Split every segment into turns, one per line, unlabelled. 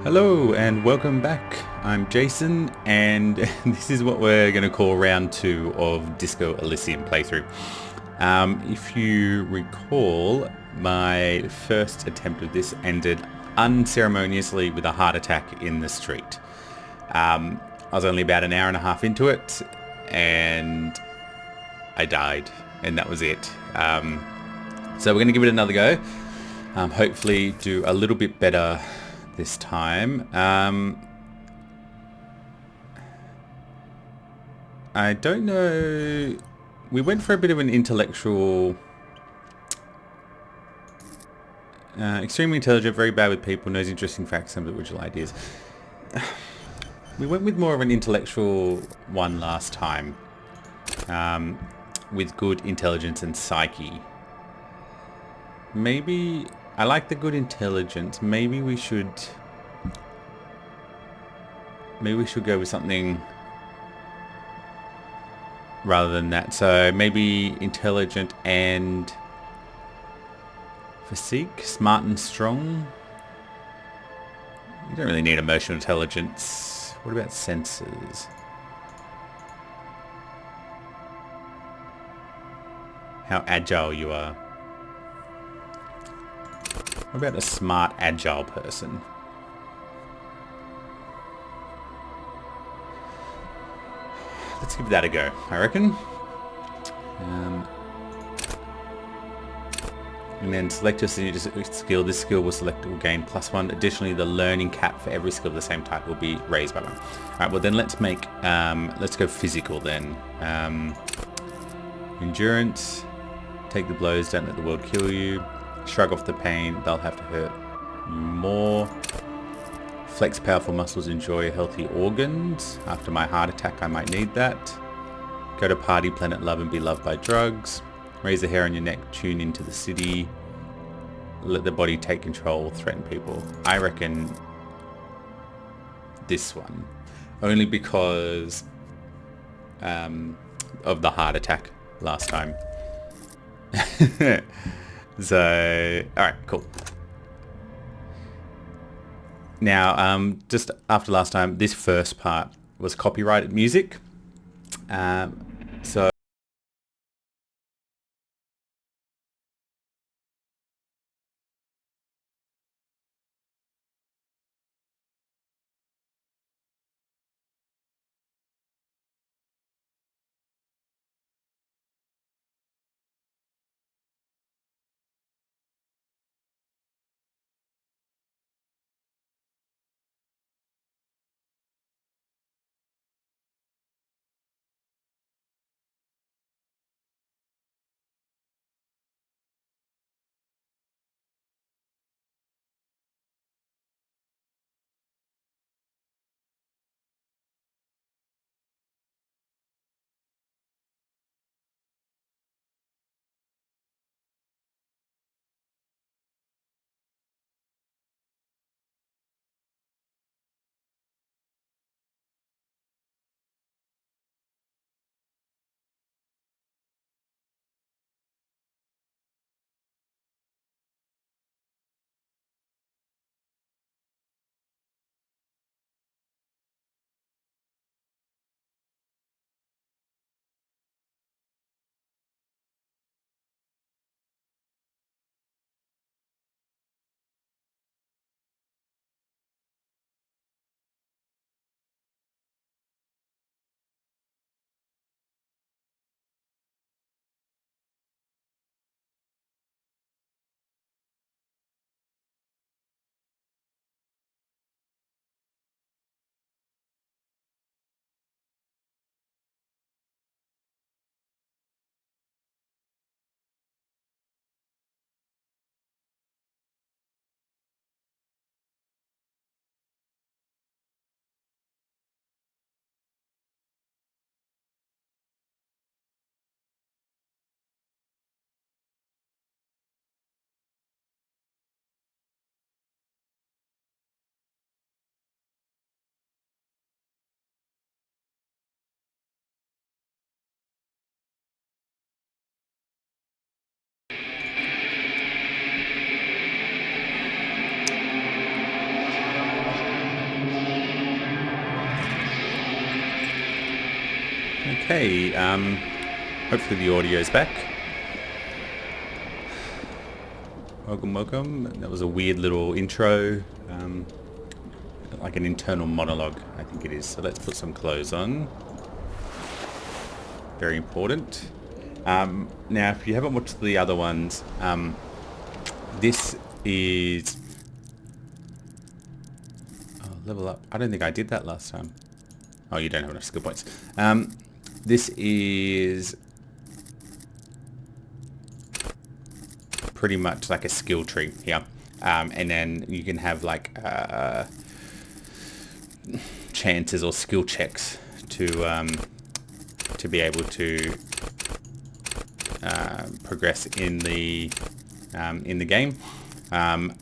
Hello and welcome back. I'm Jason and this is what we're going to call round 2 of Disco Elysium playthrough. If you recall, my first attempt of this ended unceremoniously with a heart attack in the street. I was only about an hour and a half into it and I died, and that was it. So we're going to give it another go. Hopefully do a little bit better this time. I don't know. We went for a bit of an intellectual... extremely intelligent, very bad with people, knows interesting facts, some original ideas. We went with more of an intellectual one last time. With good intelligence and psyche. Maybe... I like the good intelligence. Maybe we should go with something rather than that. So maybe intelligent and physique, smart and strong. You don't really need emotional intelligence. What about senses? How agile you are. What about a smart, agile person? Let's give that a go, I reckon. And then Selector skill. This skill will gain +1. Additionally, the learning cap for every skill of the same type will be raised by 1. Alright, well then let's go physical then. Endurance. Take the blows, don't let the world kill you. Shrug off the pain, they'll have to hurt you more. Flex powerful muscles, enjoy healthy organs. After my heart attack, I might need that. Go to party, planet love, and be loved by drugs. Raise the hair on your neck, tune into the city. Let the body take control, threaten people. I reckon this one. Only because of the heart attack last time. So, alright, cool. Now, just after last time, this first part was copyrighted music. So Okay, hopefully the audio is back. Welcome. That was a weird little intro, like an internal monologue, I think it is. So let's put some clothes on. Very important. Now, if you haven't watched the other ones, this is... Oh, level up. I don't think I did that last time. Oh, you don't have enough skill points. This is pretty much like a skill tree here. And then you can have like chances or skill checks to be able to progress in the game. And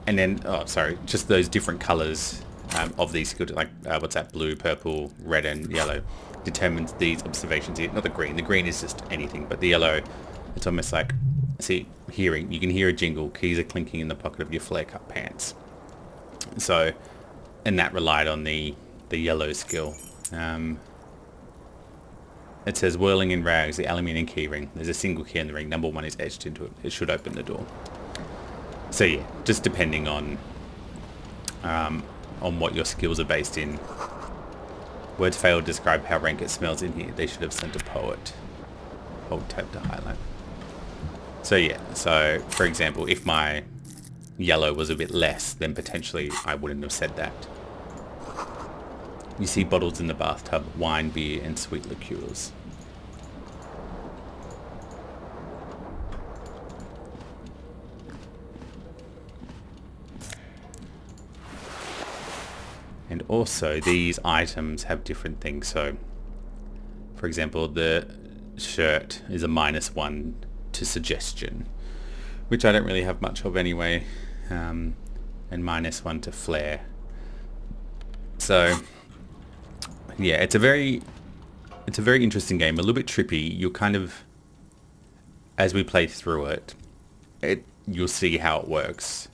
then, just those different colors of these skill, like what's that, blue, purple, red and yellow, determines these observations here. Not the green is just anything, but the yellow, it's almost like, see, hearing, you can hear a jingle, keys are clinking in the pocket of your flare cut pants. So, and that relied on the yellow skill. It says whirling in rags, the aluminium key ring. There's a single key in the ring. Number 1 is etched into it. It should open the door. So yeah, just depending on what your skills are based in. Words fail to describe how rank it smells in here. They should have sent a poet. Hold tab to highlight. So yeah, so for example, if my yellow was a bit less, then potentially I wouldn't have said that. You see bottles in the bathtub, wine, beer, and sweet liqueurs. And also, these items have different things. So, for example, the shirt is a -1 to suggestion, which I don't really have much of anyway, and -1 to flair. So, yeah, it's a very interesting game. A little bit trippy. You'll kind of, as we play through it, you'll see how it works.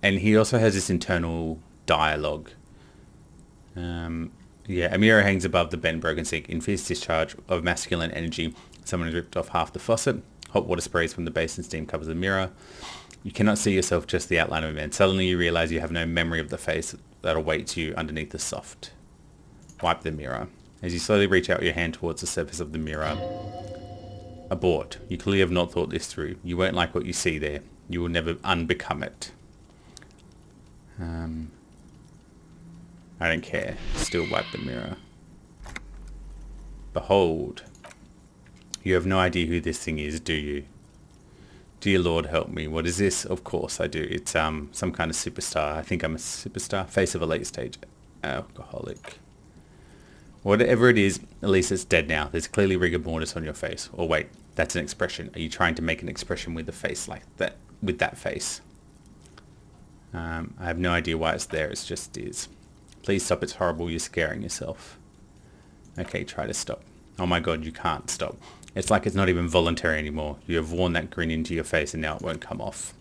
And he also has this internal dialogue. Yeah, a mirror hangs above the bent broken sink. In fierce discharge of masculine energy, someone has ripped off half the faucet. Hot water sprays from the basin steam covers the mirror. You cannot see yourself, just the outline of a man. Suddenly you realize you have no memory of the face that awaits you underneath the soft. Wipe the mirror. As you slowly reach out your hand towards the surface of the mirror. Abort. You clearly have not thought this through. You won't like what you see there. You will never unbecome it. I don't care. Still wipe the mirror. Behold. You have no idea who this thing is, do you? Dear Lord, help me. What is this? Of course I do. It's some kind of superstar. I think I'm a superstar. Face of a late stage alcoholic. Whatever it is, at least it's dead now. There's clearly rigor mortis on your face. Or wait, that's an expression. Are you trying to make an expression with the face like that? With that face? I have no idea why it's there. It just is. Please stop. It's horrible. You're scaring yourself. Okay, try to stop. Oh my god, you can't stop. It's like it's not even voluntary anymore. You have worn that grin into your face and now it won't come off.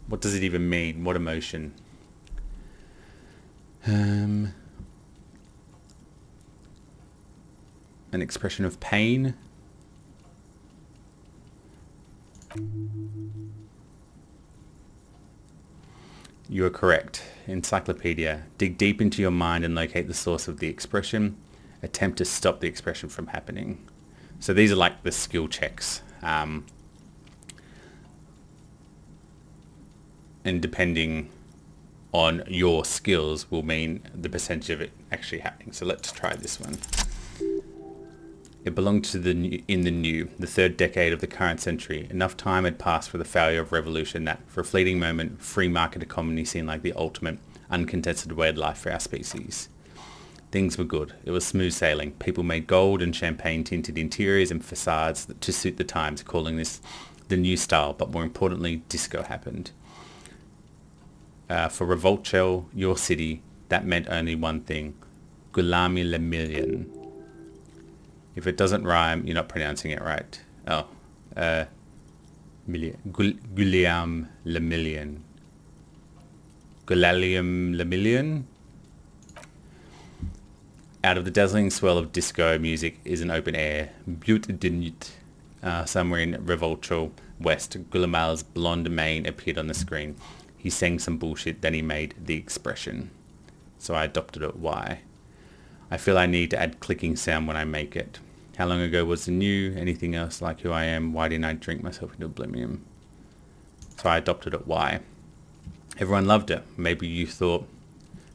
What does it even mean? What emotion? An expression of pain? You are correct. Encyclopedia. Dig deep into your mind and locate the source of the expression. Attempt to stop the expression from happening. So these are like the skill checks. And depending on your skills will mean the percentage of it actually happening. So let's try this one. It belonged to the third decade of the current century. Enough time had passed for the failure of revolution that, for a fleeting moment, free market economy seemed like the ultimate, uncontested way of life for our species. Things were good. It was smooth sailing. People made gold and champagne-tinted interiors and facades to suit the times, calling this the new style, but more importantly, disco happened. For Revoltshell, your city, that meant only one thing. Kulemin le million. If it doesn't rhyme, you're not pronouncing it right. Guliam le million. Lemillion. Out of the dazzling swell of disco music is an open air, Butte de Nuit. Somewhere in Revolcho West, Gulimal's blonde mane appeared on the screen. He sang some bullshit, then he made the expression. So I adopted it. Why? I feel I need to add clicking sound when I make it. How long ago was the new? Anything else like who I am? Why didn't I drink myself into oblivion? So I adopted it. Why? Everyone loved it. Maybe you thought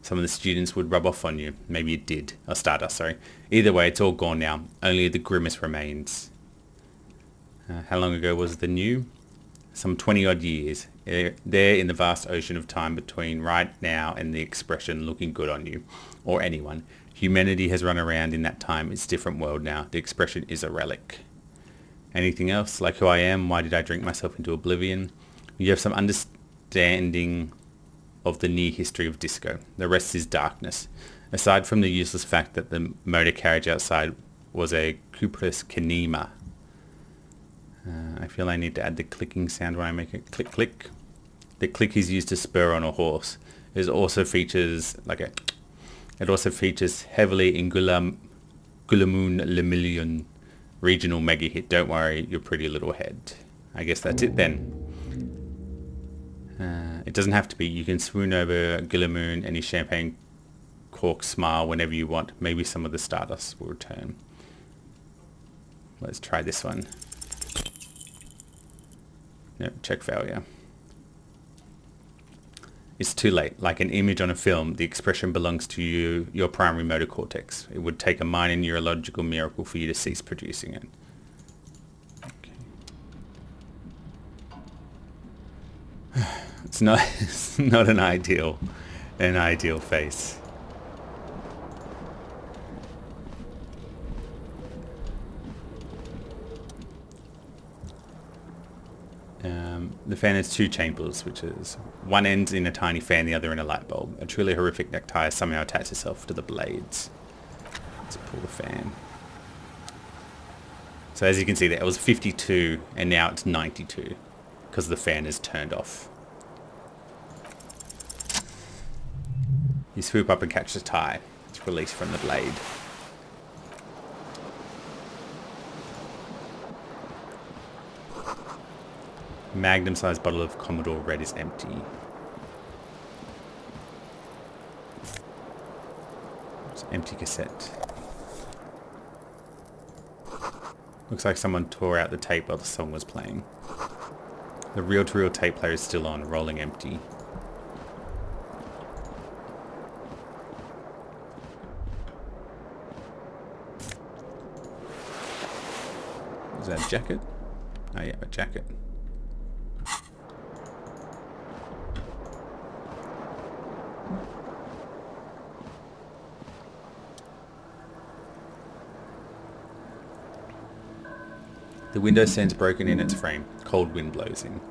some of the students would rub off on you. Maybe it did. Or Stardust, sorry. Either way, it's all gone now. Only the grimace remains. How long ago was the new? Some 20 odd years. There in the vast ocean of time between right now and the expression looking good on you. Or anyone. Humanity has run around in that time. It's a different world now. The expression is a relic. Anything else? Like who I am? Why did I drink myself into oblivion? You have some understanding of the near history of disco. The rest is darkness. Aside from the useless fact that the motor carriage outside was a Kupris Kanema. I feel I need to add the clicking sound when I make it click click. The click is used to spur on a horse. It also features heavily in Kulemin Lemillion regional mega hit. Don't worry, your pretty little head. I guess that's it then. It doesn't have to be. You can swoon over Kulemin and his champagne cork smile whenever you want. Maybe some of the stardust will return. Let's try this one. Nope, check failure. It's too late. Like an image on a film, the expression belongs to you, your primary motor cortex. It would take a minor neurological miracle for you to cease producing it. Okay. It's not an ideal face. The fan has two chambers, which is one end in a tiny fan, the other in a light bulb. A truly horrific necktie somehow attached itself to the blades. Let's pull the fan. So as you can see there, it was 52 and now it's 92 because the fan is turned off. You swoop up and catch the tie. It's released from the blade. Magnum-sized bottle of Commodore Red is empty. It's an empty cassette. Looks like someone tore out the tape while the song was playing. The reel-to-reel tape player is still on, rolling empty. Is that a jacket? Oh yeah, a jacket. The window stands broken in its frame. Cold wind blows in.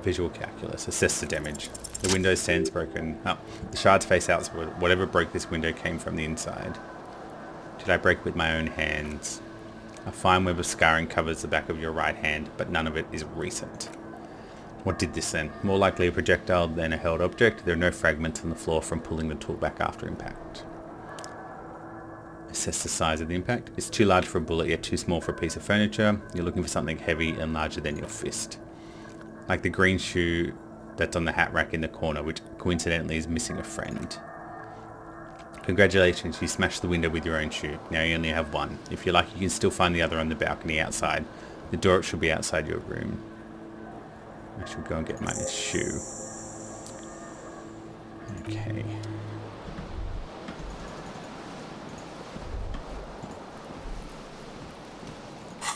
Visual calculus. Assess the damage. The window stands broken. Oh, the shards face outward. Whatever broke this window came from the inside. Did I break with my own hands? A fine web of scarring covers the back of your right hand, but none of it is recent. What did this then? More likely a projectile than a held object. There are no fragments on the floor from pulling the tool back after impact. Assess the size of the impact. It's too large for a bullet, yet too small for a piece of furniture. You're looking for something heavy and larger than your fist. Like the green shoe that's on the hat rack in the corner, which coincidentally is missing a friend. Congratulations, you smashed the window with your own shoe. Now you only have one. If you're lucky, you can still find the other on the balcony outside. The door should be outside your room. I should go and get my shoe. Okay.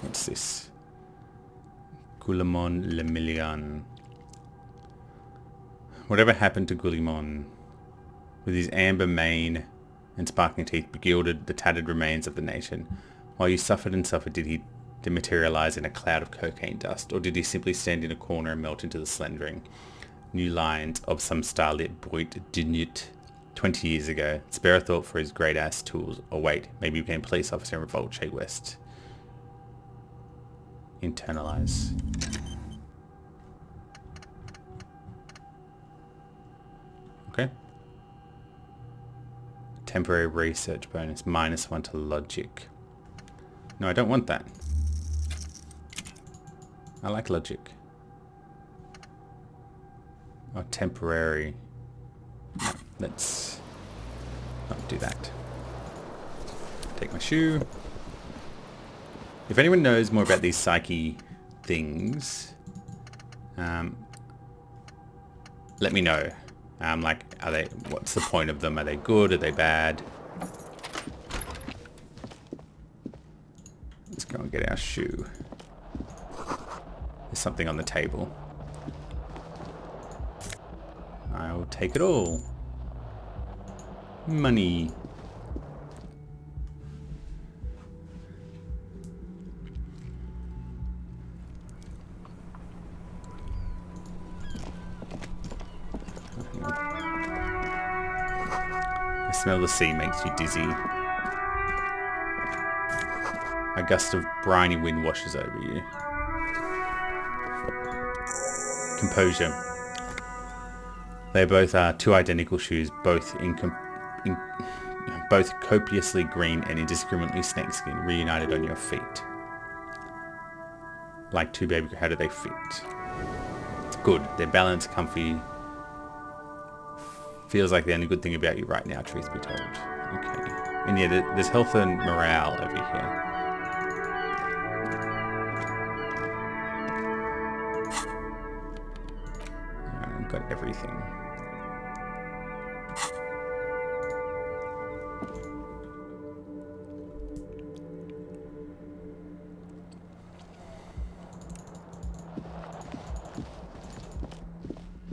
What's this? Kulemin Lemillion. Whatever happened to Kulemin? With his amber mane and sparkling teeth begilded the tattered remains of the nation. While you suffered and suffered, did he dematerialize in a cloud of cocaine dust, or did he simply stand in a corner and melt into the slendering new lines of some starlit Brut de Nuit 20 years ago? Spare a thought for his great-ass tools, or wait, maybe he became a police officer in Revolche West. Internalize. Okay. Temporary research bonus, -1 to logic. No, I don't want that. I like logic. Oh, temporary. No, let's not do that. Take my shoe. If anyone knows more about these psyche things, let me know. Like, what's the point of them? Are they good? Are they bad? Let's go and get our shoe. There's something on the table. I'll take it all. Money. The smell of the sea makes you dizzy. A gust of briny wind washes over you. Composure. They both are two identical shoes, both both copiously green and indiscriminately snakeskin, reunited on your feet. Like two baby, how do they fit? It's good. They're balanced, comfy. Feels like the only good thing about you right now, truth be told. Okay. And yeah, there's health and morale over here. I've got everything.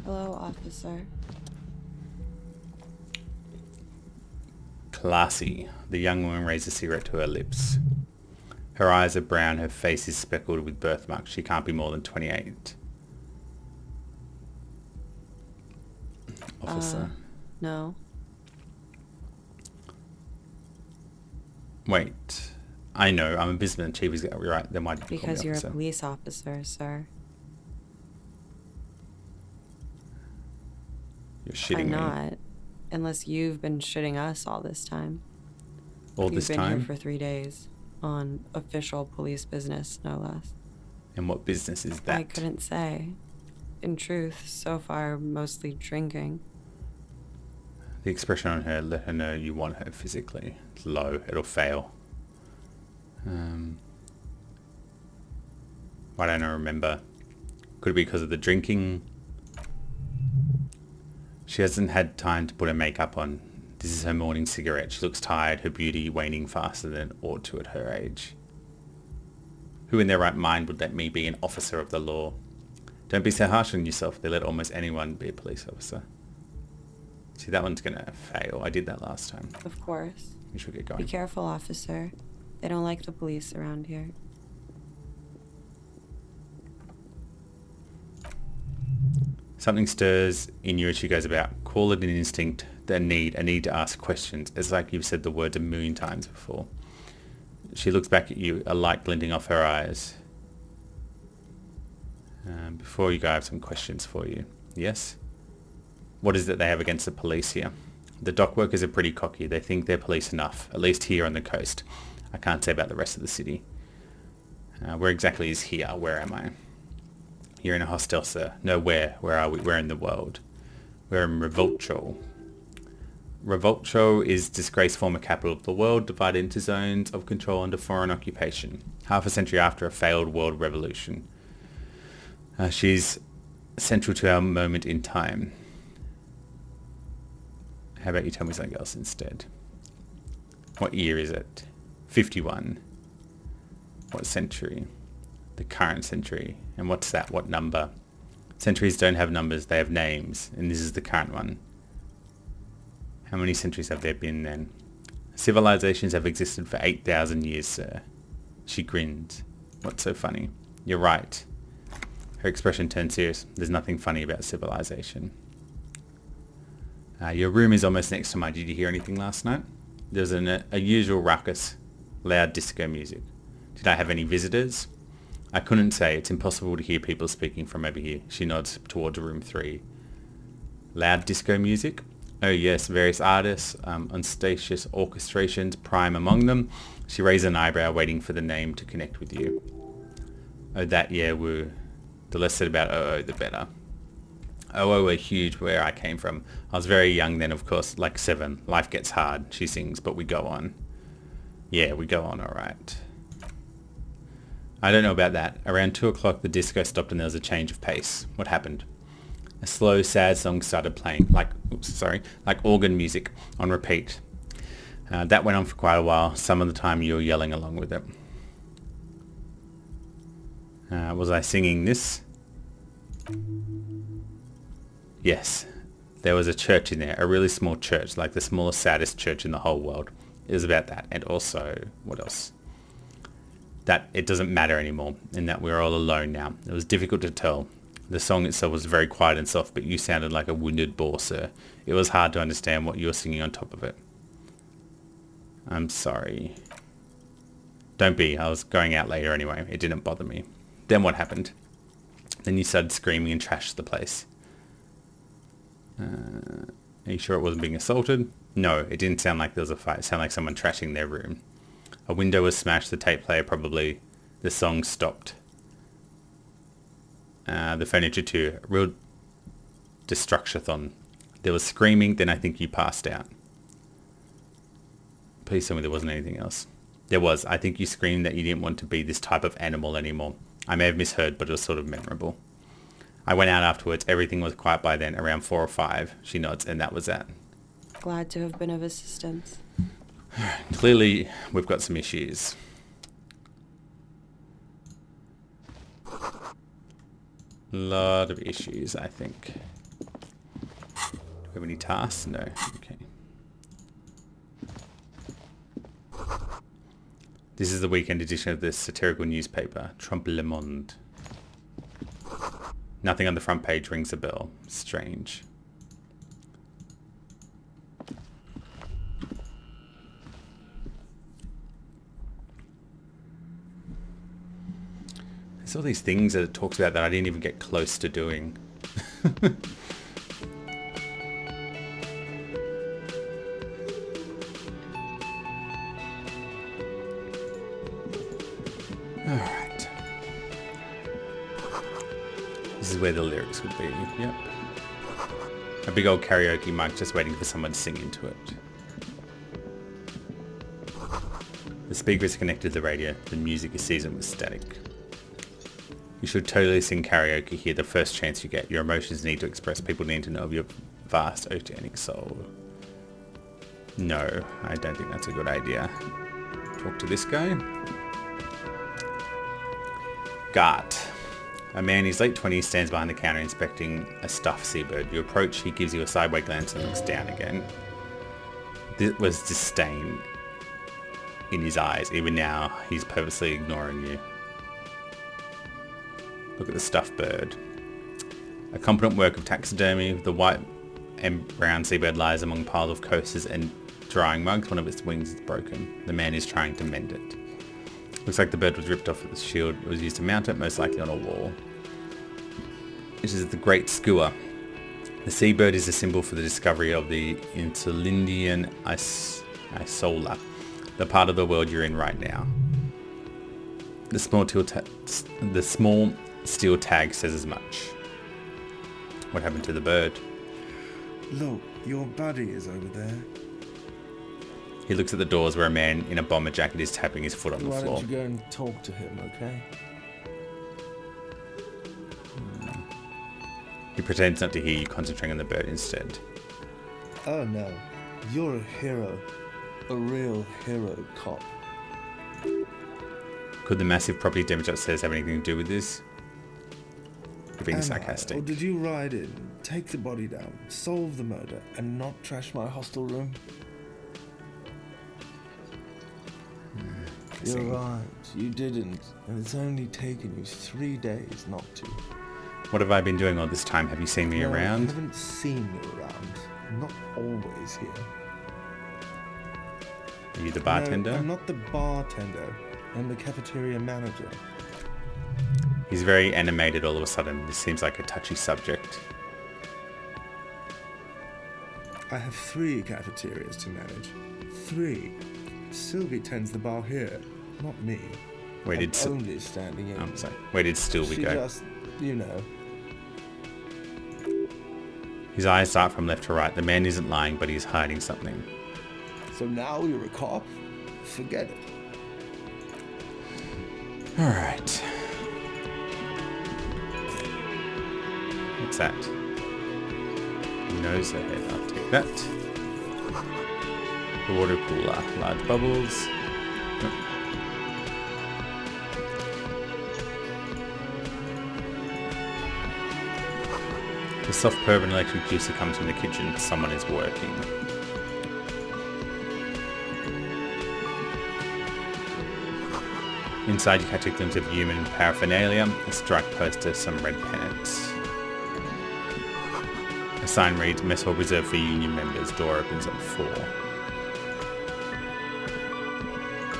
Hello, officer.
Classy. The young woman raised a cigarette to her lips. Her eyes are brown, her face is speckled with birthmarks. She can't be more than 28. Officer.
No.
Wait. I know, I'm a businessman. Chief is right. Then why did you call me
Because you're
officer?
a police officer, sir.
You're shitting
I'm
me.
not. Unless you've been shitting us all this time.
All this
You've been
time?
here for 3 days. On official police business, no less.
And what business is that?
I couldn't say. In truth, so far, mostly drinking.
The expression on her let her know you want her physically. It's low. It'll fail. Why don't I remember? Could it be because of the drinking? She hasn't had time to put her makeup on. This is her morning cigarette. She looks tired, her beauty waning faster than it ought to at her age. Who in their right mind would let me be an officer of the law? Don't be so harsh on yourself. They let almost anyone be a police officer. See, that one's going to fail. I did that last time.
Of course.
We should get going.
Be careful, officer. They don't like the police around here.
Something stirs in you as she goes about. Call it an instinct, a need to ask questions. It's like you've said the words a million times before. She looks back at you, a light glinting off her eyes. Before you go, I have some questions for you. Yes? What is it they have against the police here? The dock workers are pretty cocky. They think they're police enough, at least here on the coast. I can't say about the rest of the city. Where exactly is here? Where am I? You're in a hostel, sir. No, where? Where are we? Where in the world? We're in Revoltro. Revoltro is disgraced former capital of the world, divided into zones of control under foreign occupation. Half a century after a failed world revolution. She's central to our moment in time. How about you tell me something else instead? What year is it? 51. What century? The current century. And what's that? What number? Centuries don't have numbers, they have names, and this is the current one. How many centuries have there been then? Civilizations have existed for 8,000 years, sir. She grins. What's so funny? You're right. Her expression turned serious. There's nothing funny about civilization. Your room is almost next to mine. Did you hear anything last night? There was a usual ruckus, loud disco music. Did I have any visitors? I couldn't say. It's impossible to hear people speaking from over here. She nods towards room 3. Loud disco music? Oh yes, various artists, unstatious orchestrations, prime among them. She raised an eyebrow, waiting for the name to connect with you. Oh, that, yeah, woo. The less said about OO, the better. OO were huge where I came from. I was very young then, of course, like 7. Life gets hard, she sings, but we go on. Yeah, we go on, alright. I don't know about that. Around 2 o'clock, the disco stopped and there was a change of pace. What happened? A slow, sad song started playing, like organ music on repeat. That went on for quite a while. Some of the time you were yelling along with it. Was I singing this? Yes. There was a church in there, a really small church, like the smallest, saddest church in the whole world. It was about that. And also, what else? That it doesn't matter anymore, and that we're all alone now. It was difficult to tell. The song itself was very quiet and soft, but you sounded like a wounded boar, sir. It was hard to understand what you were singing on top of it. I'm sorry. Don't be. I was going out later anyway. It didn't bother me. Then what happened? Then you started screaming and trashed the place. Are you sure it wasn't being assaulted? No, it didn't sound like there was a fight. It sounded like someone trashing their room. A window was smashed, the tape player probably. The song stopped. The furniture too. A real destructathon. There was screaming, then I think you passed out. Please tell me there wasn't anything else. There was. I think you screamed that you didn't want to be this type of animal anymore. I may have misheard, but it was sort of memorable. I went out afterwards. Everything was quiet by then, around 4 or 5. She nods, and that was that.
Glad to have been of assistance.
Clearly, we've got some issues. Lot of issues, I think. Do we have any tasks? No. Okay. This is the weekend edition of the satirical newspaper, Trompe le Monde. Nothing on the front page rings a bell. Strange. There's all these things that it talks about that I didn't even get close to doing. Alright. This is where the lyrics would be. Yep. A big old karaoke mic just waiting for someone to sing into it. The speaker is connected to the radio. The music is seasoned with static. You should totally sing karaoke here the first chance you get. Your emotions need to express. People need to know of your vast oceanic soul. No, I don't think that's a good idea. Talk to this guy. Gart. A man in his late 20s stands behind the counter inspecting a stuffed seabird. You approach, he gives you a sideways glance and looks down again. There was disdain in his eyes. Even now, he's purposely ignoring you. Look at the stuffed bird. A competent work of taxidermy. The white and brown seabird lies among piles of coasters and drying mugs. One of its wings is broken. The man is trying to mend it. Looks like the bird was ripped off of the shield. It was used to mount it, most likely on a wall. This is the Great Skua. The seabird is a symbol for the discovery of the Interlindian Isola, the part of the world you're in right now. The small steel tag says as much. What happened to the bird?
Look, your buddy is over there.
He looks at the doors where a man in a bomber jacket is tapping his foot on the
Why
floor.
don't you go and talk to him, okay?
He pretends not to hear you, concentrating on the bird instead.
Oh no, you're a hero. A real hero cop.
Could the massive property damage upstairs have anything to do with this? You're being
Or
sarcastic.
did you ride in, take the body down, solve the murder, and not trash my hostel room? You're right, you didn't, and it's only taken you 3 days not to.
What have I been doing all this time? Have you seen me
No, I
around?
haven't seen you around. I'm not always here.
Are you the bartender?
No, I'm not the bartender. I'm the cafeteria manager.
He's very animated all of a sudden. This seems like a touchy subject.
I have 3 cafeterias to manage. 3. Sylvie tends the bar here, not me.
Where did
I'm only standing in.
I'm sorry. Where did Sylvie
She
go?
just, you know.
His eyes dart from left to right. The man isn't lying, but he's hiding something.
So now you're a cop? Forget it.
Alright. What's that? Nose ahead. I'll take that. The water cooler. Large bubbles. Nope. The soft purr of an electric juicer comes from the kitchen. Someone is working. Inside you catch a glimpse of human paraphernalia, a strike poster, some red pennants. A sign reads, "Mess hall reserved for union members. Door opens at 4.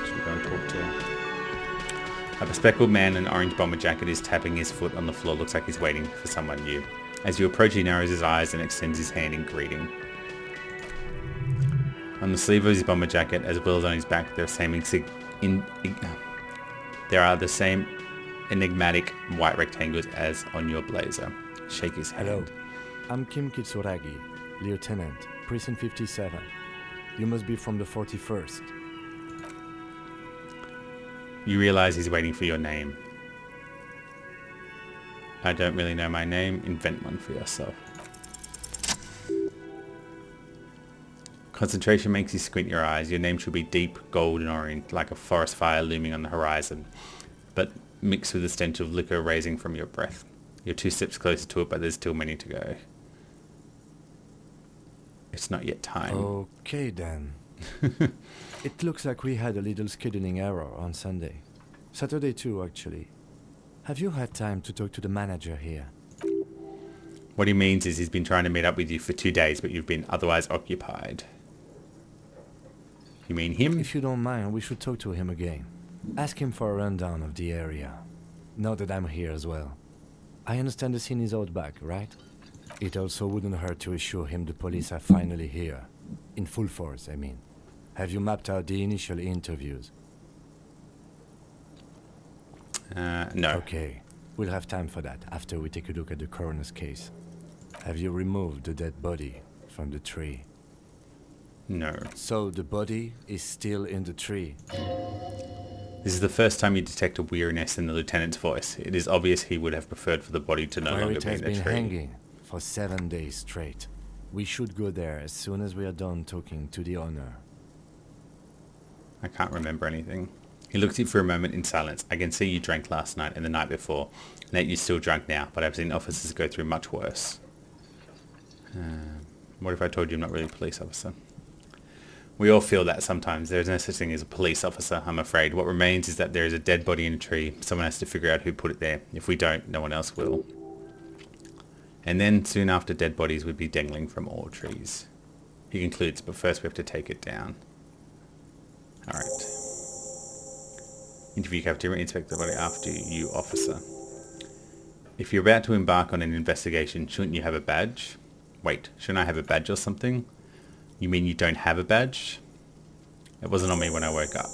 Should we go and talk to... A bespectacled man in an orange bomber jacket is tapping his foot on the floor. Looks like he's waiting for someone new. As you approach, he narrows his eyes and extends his hand in greeting. On the sleeve of his bomber jacket, as well as on his back, there are the same enigmatic white rectangles as on your blazer. Shake his hand.
Hello, I'm Kim Kisaragi, Lieutenant, Precinct 57. You must be from the 41st.
You realize he's waiting for your name. I don't really know my name. Invent one for yourself. Concentration makes you squint your eyes. Your name should be deep gold and orange, like a forest fire looming on the horizon, but mixed with the stench of liquor raising from your breath. You're 2 steps closer to it, but there's still many to go. It's not yet time.
Okay then. It looks like we had a little scheduling error on Sunday. Saturday too, actually. Have you had time to talk to the manager here?
What he means is he's been trying to meet up with you for 2 days, but you've been otherwise occupied. You mean him?
If you don't mind, we should talk to him again. Ask him for a rundown of the area. Now that I'm here as well. I understand the scene is out back, right? It also wouldn't hurt to assure him the police are finally here. In full force, I mean. Have you mapped out the initial interviews?
No.
Okay. We'll have time for that after we take a look at the coroner's case. Have you removed the dead body from the tree?
No.
So the body is still in the tree.
This is the first time you detect a weariness in the lieutenant's voice. It is obvious he would have preferred for the body to no
Where
longer
it
be
has
in the
been
tree.
hanging for 7 days straight. We should go there as soon as we are done talking to the owner.
I can't remember anything. He looked at you for a moment in silence. I can see you drank last night and the night before, and that you're still drunk now, but I've seen officers go through much worse. What if I told you I'm not really a police officer? We all feel that sometimes. There is no such thing as a police officer, I'm afraid. What remains is that there is a dead body in a tree. Someone has to figure out who put it there. If we don't, no one else will. And then, soon after, dead bodies would be dangling from all trees. He concludes, but first we have to take it down. Alright. Interview cafeteria, inspect the body after you, officer. If you're about to embark on an investigation, shouldn't you have a badge? Wait, shouldn't I have a badge or something? You mean you don't have a badge? It wasn't on me when I woke up.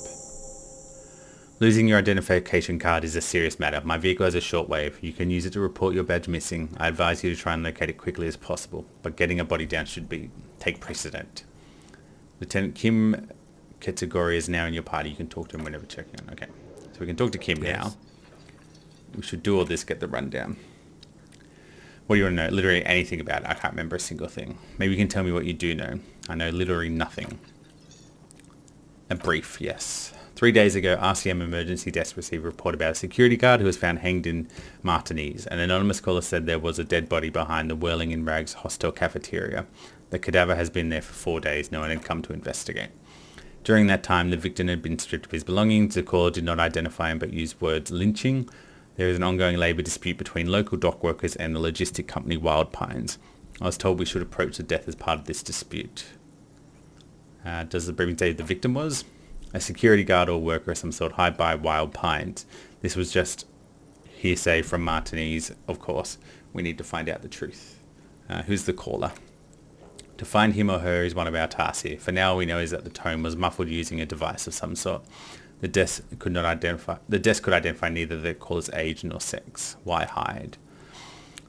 Losing your identification card is a serious matter. My vehicle has a shortwave. You can use it to report your badge missing. I advise you to try and locate it quickly as possible, but getting a body down should take precedent. Lieutenant Kim Kategori is now in your party. You can talk to him whenever checking on. Okay, so we can talk to Kim now. We should do all this, get the rundown. What do you want to know? Literally anything about it. I can't remember a single thing. Maybe you can tell me what you do know. I know literally nothing. A brief, yes. 3 days ago, RCM Emergency Desk received a report about a security guard who was found hanged in Martinez. An anonymous caller said there was a dead body behind the Whirling in Rags hostel cafeteria. The cadaver has been there for 4 days. No one had come to investigate. During that time, the victim had been stripped of his belongings. The caller did not identify him but used words lynching. There is an ongoing labour dispute between local dock workers and the logistic company Wild Pines. I was told we should approach the death as part of this dispute. Does the briefing say who the victim was? A security guard or worker of some sort hired by Wild Pines. This was just hearsay from Martinez, of course. We need to find out the truth. Who's the caller? To find him or her is one of our tasks here. For now, we know is that the tone was muffled using a device of some sort. The desk could identify neither the caller's age nor sex. Why hide?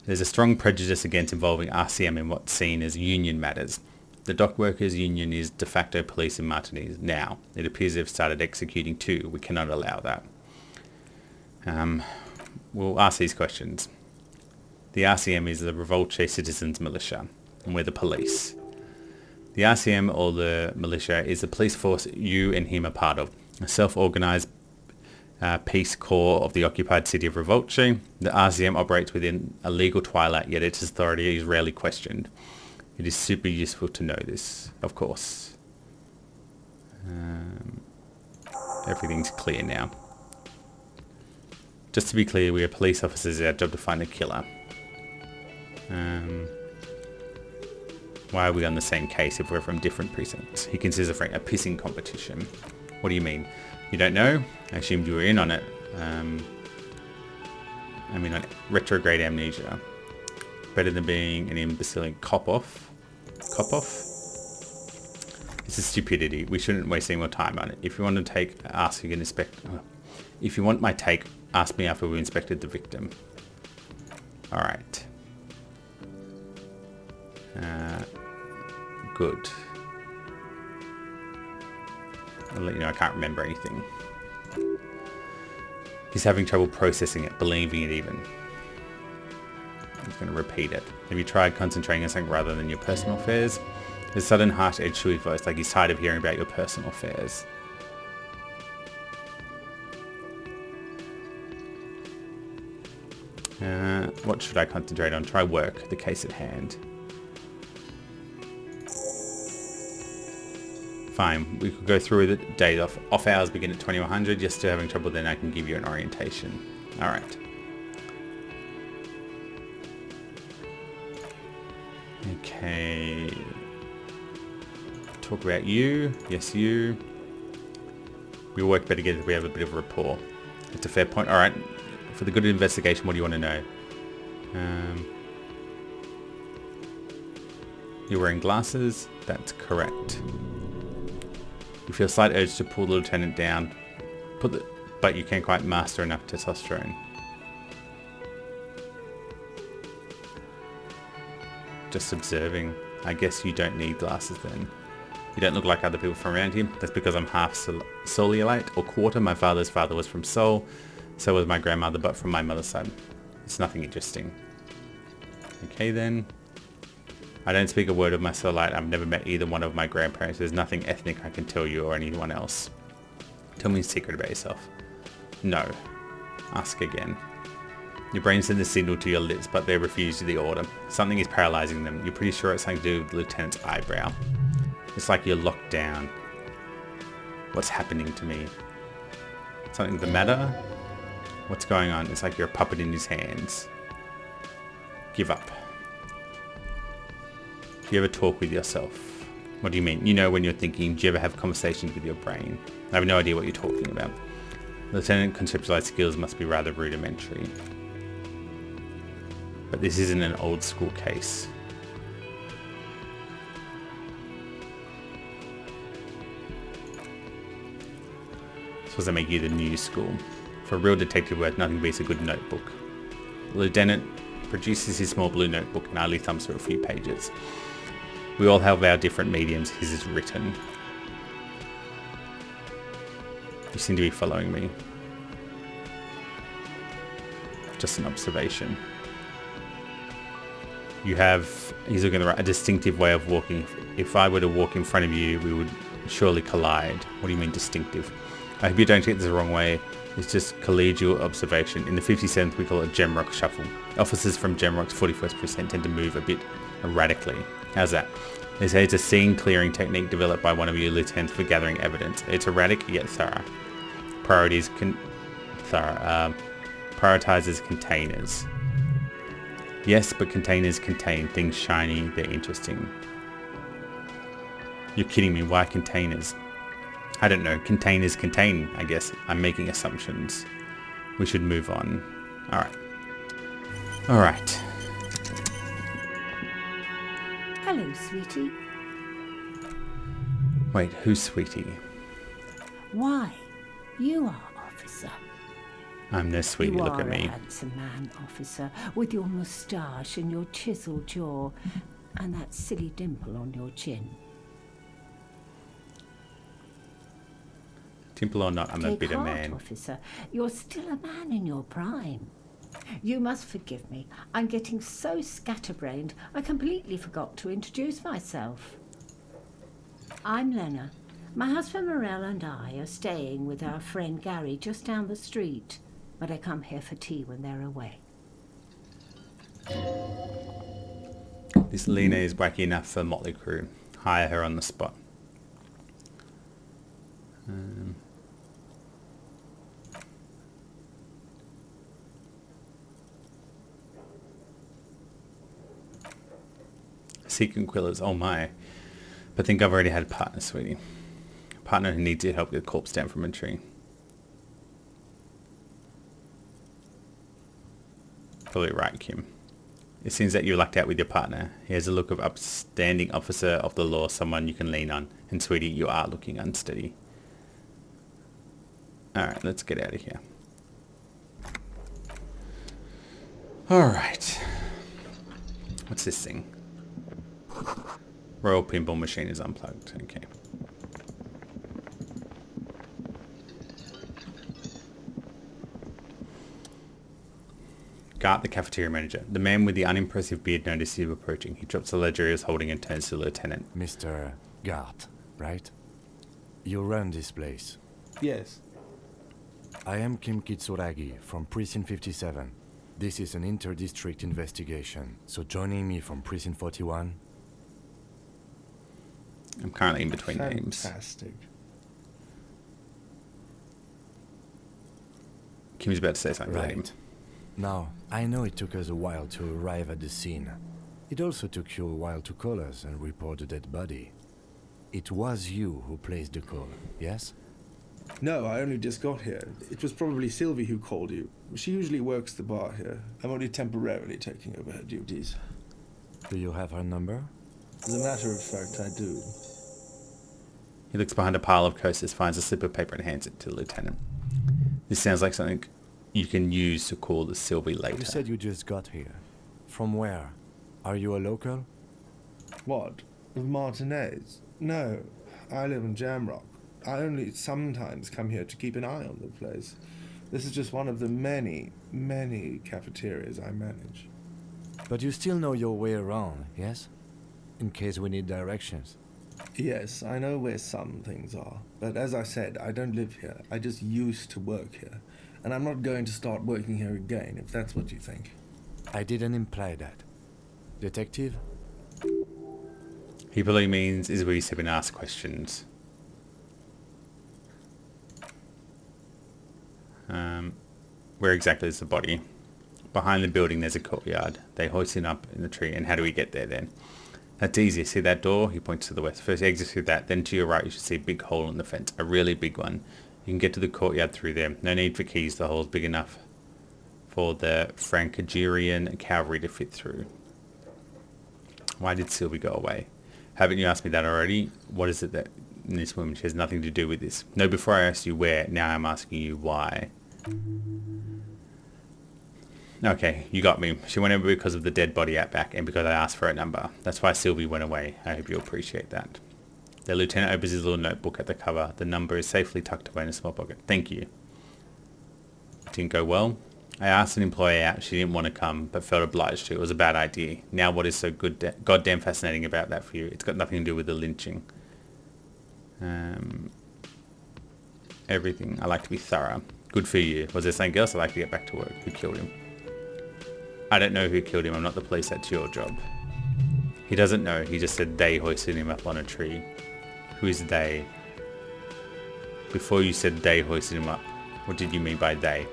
There's a strong prejudice against involving RCM in what's seen as union matters. The dock workers' union is de facto police in Martinique now. It appears they've started executing too. We cannot allow that. We'll ask these questions. The RCM is the Revolte Citizens Militia, and we're the police. The RCM, or the militia, is the police force you and him are part of. A self-organised peace corps of the occupied city of Revolte. The RCM operates within a legal twilight, yet its authority is rarely questioned. It is super useful to know this, of course. Everything's clear now. Just to be clear, we are police officers. It's our job to find a killer. Why are we on the same case if we're from different precincts? He considers a pissing competition. What do you mean? You don't know? I assumed you were in on it. On retrograde amnesia. Better than being an imbecile cop-off. Cop-off? This is stupidity. We shouldn't waste any more time on it. If you want to take, ask, you can inspect. If you want my take, ask me after we inspected the victim. Alright. Good. I'll let you know I can't remember anything. He's having trouble processing it, believing it even. I'm just going to repeat it. Have you tried concentrating on something rather than your personal affairs? There's a sudden harsh edge to his voice, like he's tired of hearing about your personal affairs. What should I concentrate on? Try work, the case at hand. Fine, we could go through the days off hours begin at 2100. You're still having trouble, then I can give you an orientation. Alright. Okay. Talk about you. Yes, you. We work better together if we have a bit of rapport. It's a fair point. Alright. For the good investigation, what do you want to know? You're wearing glasses? That's correct. You feel a slight urge to pull the lieutenant down, but you can't quite master enough testosterone. Just observing. I guess you don't need glasses then. You don't look like other people from around here. That's because I'm half Soliolite, or quarter. My father's father was from Seoul. So was my grandmother, but from my mother's side. It's nothing interesting. Okay then. I don't speak a word of my Soliolite. I've never met either one of my grandparents. There's nothing ethnic I can tell you or anyone else. Tell me a secret about yourself. No. Ask again. Your brain sends a signal to your lips, but they refuse the order. Something is paralyzing them. You're pretty sure it's something to do with the lieutenant's eyebrow. It's like you're locked down. What's happening to me? Something the matter? What's going on? It's like you're a puppet in his hands. Give up. Do you ever talk with yourself? What do you mean? You know when you're thinking. Do you ever have conversations with your brain? I have no idea what you're talking about. Lieutenant conceptualized skills must be rather rudimentary. But this isn't an old school case. Suppose I make you the new school. For real detective work, nothing beats a good notebook. The lieutenant produces his small blue notebook and idly thumbs through a few pages. We all have our different mediums. His is written. You seem to be following me. Just an observation. You have, he's looking at the right, a distinctive way of walking. If I were to walk in front of you, we would surely collide. What do you mean distinctive? I hope you don't take this the wrong way. It's just collegial observation. In the 57th, we call it Gemrock Shuffle. Officers from Gemrock's 41st Precinct tend to move a bit erratically. How's that? They say it's a scene-clearing technique developed by one of your lieutenants for gathering evidence. It's erratic yet thorough. Prioritizes containers. Yes, but containers contain things shiny, they're interesting. You're kidding me, why containers? I don't know, containers contain, I guess. I'm making assumptions. We should move on. Alright.
Hello, sweetie.
Wait, who's Sweetie?
Why? You are, officer.
I'm no Sweetie,
You
look
are
at
a
me.
handsome man, officer, with your moustache and your chiseled jaw, and that silly dimple on your chin.
Dimple or not, I'm a
Take
bitter
heart,
man.
officer. You're still a man in your prime. You must forgive me. I'm getting so scatterbrained, I completely forgot to introduce myself. I'm Lana. My husband Morel and I are staying with our friend Gary just down the street, but I come here for tea when they're away.
This Lena is wacky enough for Motley Crue. Hire her on the spot. Secret Quillers, oh my. But I think I've already had a partner, Sweetie. A partner who needs your help get a corpse down from a tree. Probably right, Kim. It seems that you're lucked out with your partner. He has a look of upstanding officer of the law, someone you can lean on. And Sweetie, you are looking unsteady. Alright, let's get out of here. Alright. What's this thing? Royal pinball machine is unplugged. Okay. Gart, the cafeteria manager. The man with the unimpressive beard notices you approaching. He drops the ledger he was holding and turns to the lieutenant.
Mr. Gart, right? You run this place.
Yes.
I am Kim Kisaragi from Precinct 57. This is an inter-district investigation, so joining me from Precinct 41...
I'm currently in between names.
Fantastic.
Kim's about to say something.
Right. Now, I know it took us a while to arrive at the scene. It also took you a while to call us and report the dead body. It was you who placed the call, yes?
No, I only just got here. It was probably Sylvie who called you. She usually works the bar here. I'm only temporarily taking over her duties.
Do you have her number?
As a matter of fact, I do.
He looks behind a pile of coasters, finds a slip of paper and hands it to the lieutenant. This sounds like something you can use to call the Sylvie later.
You said you just got here. From where? Are you a local?
What? Of Martinez? No, I live in Jamrock. I only sometimes come here to keep an eye on the place. This is just one of the many, many cafeterias I manage.
But you still know your way around, yes? In case we need directions.
Yes, I know where some things are. But as I said, I don't live here. I just used to work here. And I'm not going to start working here again, if that's what you think.
I didn't imply that. Detective?
He probably means is where you sit and ask questions. Where exactly is the body? Behind the building there's a courtyard. They hoist him up in the tree, and how do we get there then? That's easy. See that door? He points to the west. First exit through that, then to your right you should see a big hole in the fence. A really big one. You can get to the courtyard through there. No need for keys. The hole's big enough for the Francagerian cavalry to fit through. Why did Sylvie go away? Haven't you asked me that already? What is it that in this woman? She has nothing to do with this. No, before I asked you where, now I'm asking you why. Okay, you got me. She went over because of the dead body out back and because I asked for a number. That's why Sylvie went away. I hope you appreciate that. The lieutenant opens his little notebook at the cover. The number is safely tucked away in a small pocket. Thank you. Didn't go well. I asked an employee out. She didn't want to come, but felt obliged to. It was a bad idea. Now what is so goddamn fascinating about that for you? It's got nothing to do with the lynching. Everything. I like to be thorough. Good for you. Was there something else? I like to get back to work. Who killed him? I don't know who killed him. I'm not the police. That's your job. He doesn't know. He just said they hoisted him up on a tree. Who is they? Before you said they hoisted him up, what did you mean by they?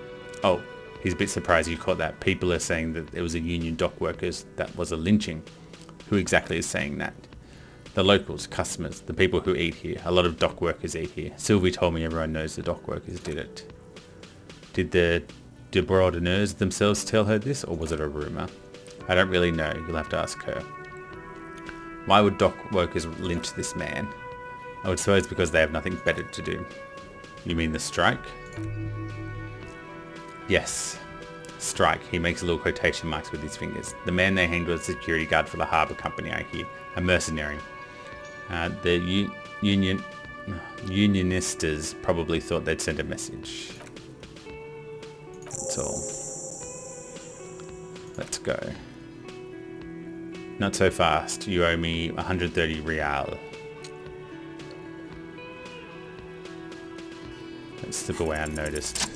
Oh, he's a bit surprised you caught that. People are saying that it was a union dock workers that was a lynching. Who exactly is saying that? The locals, customers, the people who eat here. A lot of dock workers eat here. Sylvie told me everyone knows the dock workers did it. Did the debordonneurs themselves tell her this, or was it a rumour? I don't really know. You'll have to ask her. Why would dock workers lynch this man? I would suppose because they have nothing better to do. You mean the strike? Yes. Strike. He makes little quotation marks with his fingers. The man they hanged was a security guard for the harbour company, I hear. A mercenary. The unionistas probably thought they'd send a message. That's all. Let's go. Not so fast. You owe me 130 Leal. Let's slip away unnoticed.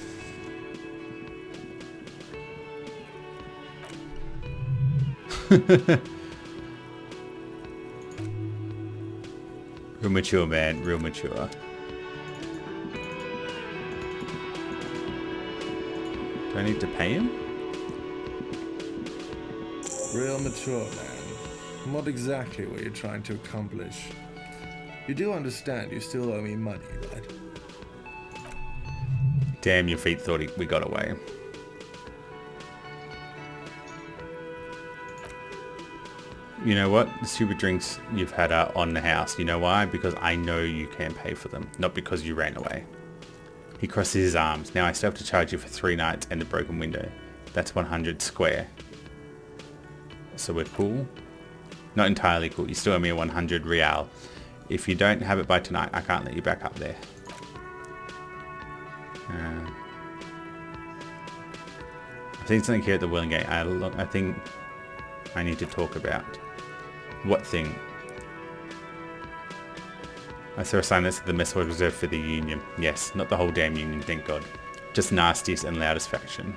Real mature, man. Real mature. Do I need to pay him?
Real mature, man. What exactly were you trying to accomplish? You do understand you still owe me money, right?
Damn, your feet thought we got away. You know what? The stupid drinks you've had are on the house. You know why? Because I know you can't pay for them. Not because you ran away. He crosses his arms. Now I still have to charge you for 3 nights and the broken window. That's 100 square. So we're cool? Not entirely cool. You still owe me a 100 Leal. If you don't have it by tonight, I can't let you back up there. I've seen something here at the Whirling Gate. I think I need to talk about. What thing? I saw a sign that said the mess hall was reserved for the Union. Yes, not the whole damn Union, thank God. Just nastiest and loudest faction.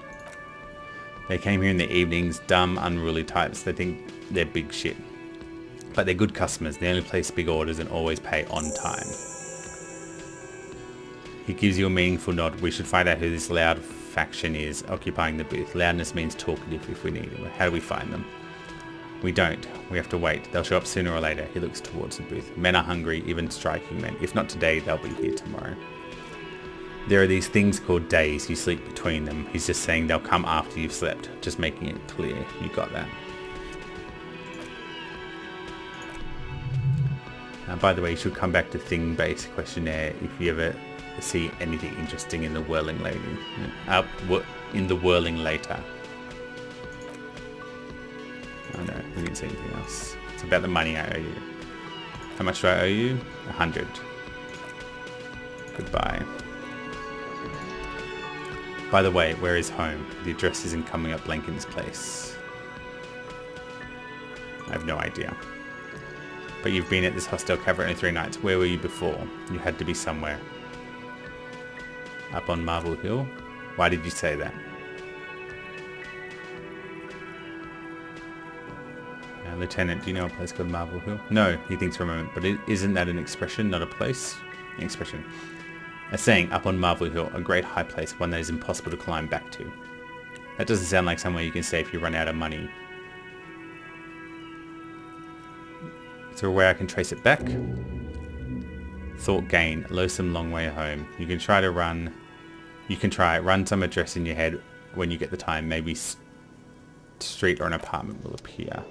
They came here in the evenings, dumb, unruly types. They think they're big shit. But they're good customers. They only place big orders and always pay on time. He gives you a meaningful nod. We should find out who this loud faction is occupying the booth. Loudness means talkative if we need them. How do we find them? We don't. We have to wait. They'll show up sooner or later. He looks towards the booth. Men are hungry, even striking men. If not today, they'll be here tomorrow. There are these things called days. You sleep between them. He's just saying they'll come after you've slept. Just making it clear. You got that. By the way, you should come back to thing-based questionnaire if you ever see anything interesting in the whirling lady. In the whirling later. Oh no, we didn't see anything else. It's about the money I owe you. How much do I owe you? 100. Goodbye. By the way, where is home? The address isn't coming up blank in this place. I have no idea. But you've been at this hostel cafe only 3 nights. Where were you before? You had to be somewhere. Up on Marble Hill? Why did you say that? Lieutenant, do you know a place called Marble Hill? No, he thinks for a moment, but isn't that an expression, not a place? An expression. A saying, up on Marble Hill, a great high place, one that is impossible to climb back to. That doesn't sound like somewhere you can stay if you run out of money. Is there a way I can trace it back? Thought gain, lonesome long way home. You can try, run some address in your head when you get the time. Maybe street or an apartment will appear.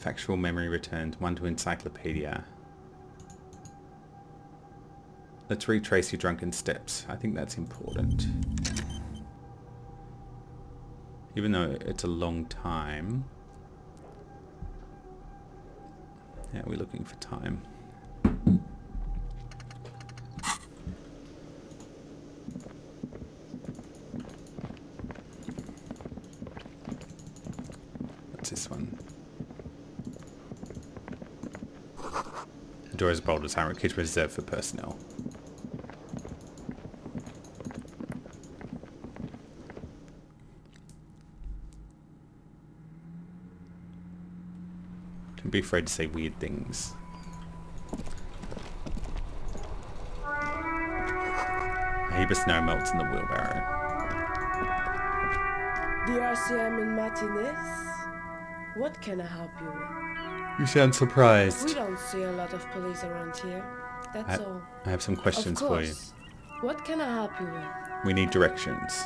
Factual memory returned. 1 to encyclopedia. Let's retrace your drunken steps. I think that's important. Even though it's a long time. Yeah, we're looking for time. What's this one? The door is bolted as Heinrich Kitchen reserved for personnel. Don't be afraid to say weird things. A heap of snow melts in the wheelbarrow.
The RCM in Martinez? What can I help you with?
You sound surprised.
We don't see a lot of police around here. That's all.
I have some questions for you.
What can I help you with?
We need directions.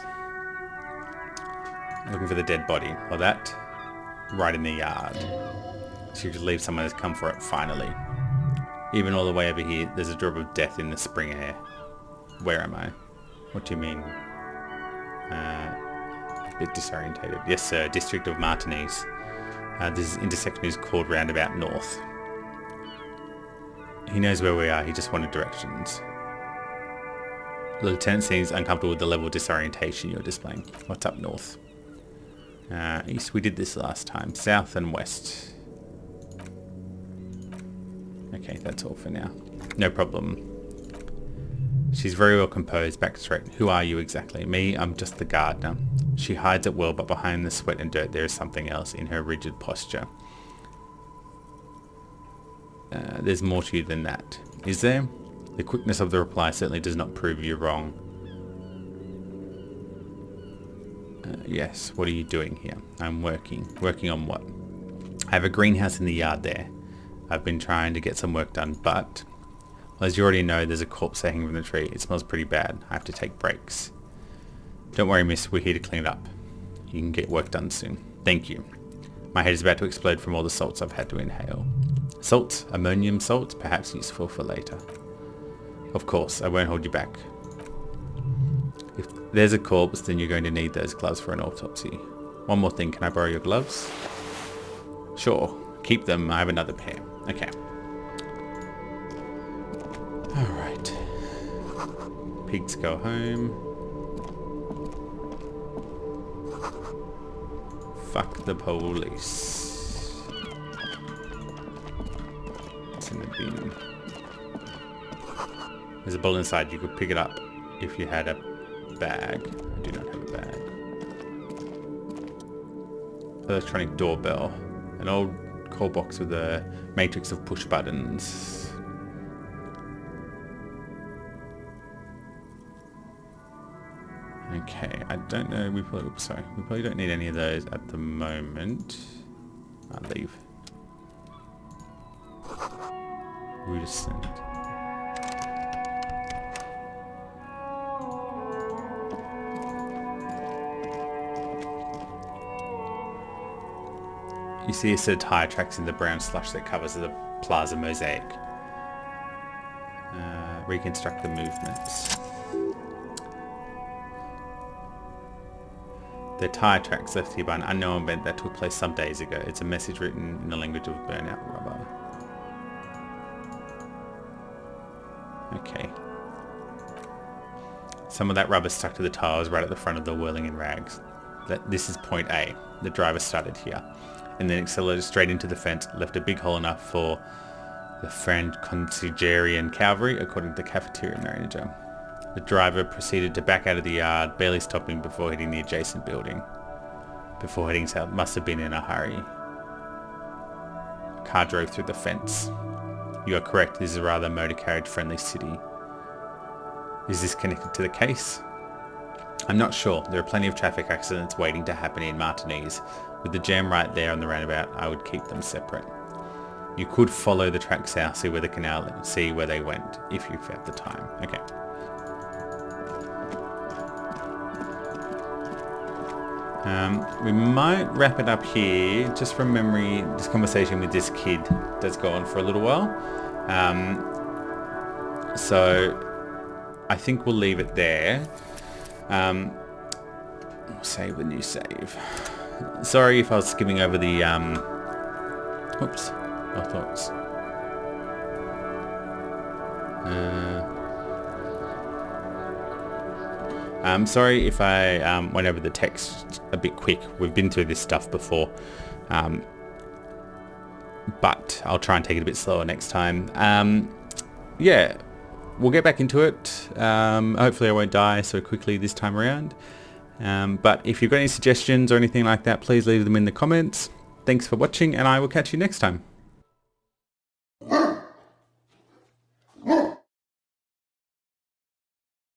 Looking for the dead body. Or that. Right in the yard. So you could leave someone who's come for it finally. Even all the way over here, there's a drop of death in the spring air. Where am I? What do you mean? A bit disorientated. Yes, sir. District of Martinez. This intersection is called Roundabout North. He knows where we are. He just wanted directions. The lieutenant seems uncomfortable with the level of disorientation you're displaying. What's up north? East, we did this last time. South and west. Okay, that's all for now. No problem. She's very well composed, back straight. Who are you exactly? Me, I'm just the gardener. She hides it well, but behind the sweat and dirt there is something else in her rigid posture. There's more to you than that. Is there? The quickness of the reply certainly does not prove you wrong. Yes, what are you doing here? I'm working. Working on what? I have a greenhouse in the yard there. I've been trying to get some work done, but... well, as you already know, there's a corpse hanging from the tree. It smells pretty bad. I have to take breaks. Don't worry, miss. We're here to clean it up. You can get work done soon. Thank you. My head is about to explode from all the salts I've had to inhale. Salts? Ammonium salts? Perhaps useful for later. Of course, I won't hold you back. If there's a corpse, then you're going to need those gloves for an autopsy. One more thing. Can I borrow your gloves? Sure. Keep them. I have another pair. Okay. Alright. Pigs go home. Fuck the police. It's in the bin. There's a bullet inside. You could pick it up if you had a bag. I do not have a bag. Electronic doorbell. An old call box with a matrix of push buttons. Okay, I don't know. We probably don't need any of those at the moment. I'll leave. Rudescent. You see a set of tire tracks in the brown slush that covers the plaza mosaic. Reconstruct the movements. The tire tracks left here by an unknown event that took place some days ago. It's a message written in the language of burnout rubber. Okay. Some of that rubber stuck to the tires right at the front of the whirling in rags. This is point A. The driver started here, and then accelerated straight into the fence, left a big hole enough for the Franco-Consigerian cavalry, according to the Cafeteria Manager. The driver proceeded to back out of the yard, barely stopping before hitting the adjacent building. Before heading south, must have been in a hurry. A car drove through the fence. You are correct, this is a rather motor carriage friendly city. Is this connected to the case? I'm not sure. There are plenty of traffic accidents waiting to happen in Martinez. With the jam right there on the roundabout, I would keep them separate. You could follow the track south, see where the canal, see where they went, if you have the time. Okay. We might wrap it up here. Just from memory, this conversation with this kid does go on for a little while. So I think we'll leave it there. Save the new save. Sorry if I was skipping over the whoops, our thoughts. I'm sorry if I went over the text a bit quick. We've been through this stuff before, but I'll try and take it a bit slower next time. Yeah, we'll get back into it. Hopefully I won't die so quickly this time around. But if you've got any suggestions or anything like that, please leave them in the comments. Thanks for watching, and I will catch you next time.